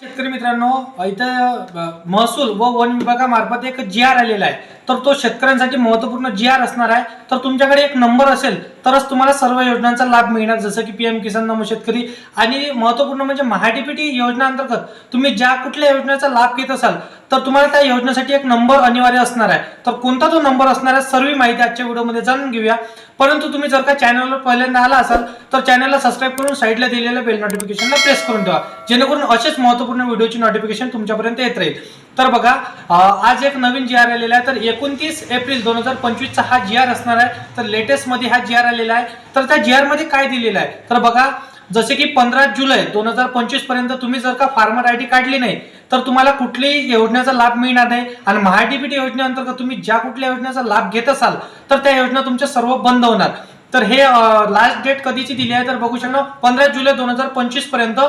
शेतकरी मित्रांनो, इथं महसूल व वन विभागामार्फत एक जी.आर. आलेला आहे। तर तो शेतकऱ्यांसाठी महत्त्वपूर्ण जी.आर. असणार आहे। तर तुमच्याकडे एक नंबर असेल तरच तुम्हाला सर्व योजनांचा लाभ मिळणार, जसं की पीएम किसान, नमो शेतकरी आणि महत्त्वपूर्ण म्हणजे महाडीबीटी योजना अंतर्गत तुम्ही ज्या कुठल्या योजनेचा लाभ घेत असाल तर तुम्हाला त्या योजनेसाठी एक नंबर अनिवार्य असणार आहे। तर कोणता तो नंबर असणार आहे सर्व माहिती आजच्या व्हिडिओमध्ये जाणून घेऊया। परंतु तुम्ही जर का चॅनलवर पहिल्यांदा आला असाल तर चॅनलला सबस्क्राइब करून साईडला दिलेल्या बेल नोटिफिकेशनला प्रेस करून ठेवा, जेणेकरून असेच महत्त्वपूर्ण व्हिडिओची नोटिफिकेशन तुमच्यापर्यंत येत राहील। तर बघा, आज एक नवीन जी.आर. आलेला आहे। तर 29 एप्रिल 2025 चा हा जी.आर. असणार आहे। तर लेटेस्ट मध्ये हा जी.आर. आलेला आहे। तर त्या जी.आर. मध्ये काय दिलेलं आहे तर बघा, जसे की 15 जुलै 2025 पर्यंत तुम्ही जर का फार्मर आयडी काढली नाही तर तुम्हाला कुठल्याही योजनेचा लाभ मिळणार नाही। आणि महाडीबीटी योजनेअंतर्गत तुम्ही ज्या कुठल्या योजनेचा लाभ घेत असाल तर त्या योजना तुमच्या सर्व बंद होणार। तर हे लास्ट डेट कधीची दिली आहे तर बघू शकता 15 जुलै 2025 पर्यंत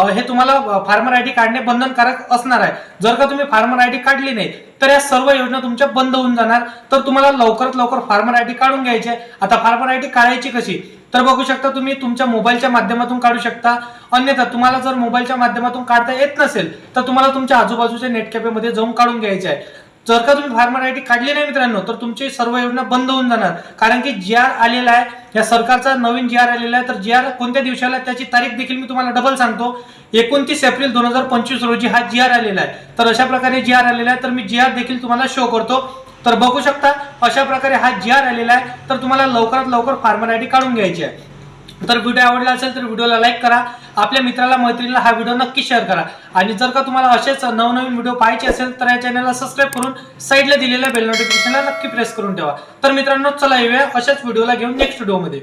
हे तुम्हाला फार्मर आयडी काढणे बंधनकारक असणार आहे। जर का तुम्ही फार्मर आयडी काढली नाही तर या सर्व योजना तुमच्या बंद होऊन जाणार। तर तुम्हाला लवकरात लवकर फार्मर आयडी काढून घ्यायची आहे। आता फार्मर आयडी काढायची कशी तर बघू शकता, तुम्ही तुमच्या मोबाईलच्या माध्यमातून काढू शकता। अन्यथा तुम्हाला जर मोबाईलच्या माध्यमातून काढता येत नसेल तर तुम्हाला तुमच्या आजूबाजूच्या नेट कॅफेमध्ये जाऊन काढून घ्यायचे आहे। जर का तुम्ही फार्मर आयडी काढली नाही मित्रांनो तर तुमची सर्व योजना बंद होऊन जाणार, कारण की जी.आर. आलेला आहे। या सरकारचा नवीन जी.आर. आलेला आहे। तर जी.आर. कोणत्या दिवसाला त्याची तारीख देखील मी तुम्हाला डबल सांगतो। 29 एप्रिल 2025 रोजी हा जी.आर. आलेला आहे। तर अशा प्रकारे जी.आर. आलेला आहे। तर मी जी.आर. देखील तुम्हाला शो करतो। तर बघू शकता अशा प्रकारे हा जी.आर. आलेला आहे। तर तुम्हाला लवकरात लवकर फार्मर आयडी काढून घ्यायची आहे। तर व्हिडिओ आवडला असेल तर व्हिडिओला लाईक करा, आपल्या मित्राला मैत्रिणीला हा व्हिडिओ नक्की शेअर करा। आणि जर का तुम्हाला असेच नवनवीन व्हिडिओ पाहायचे असेल तर या चॅनलला सबस्क्राइब करून साईडला दिलेल्या बेल नोटिफिकेशनला नक्की प्रेस करून ठेवा। तर मित्रांनो, चला येऊया अशाच व्हिडिओला घेऊन नेक्स्ट व्हिडिओमध्ये।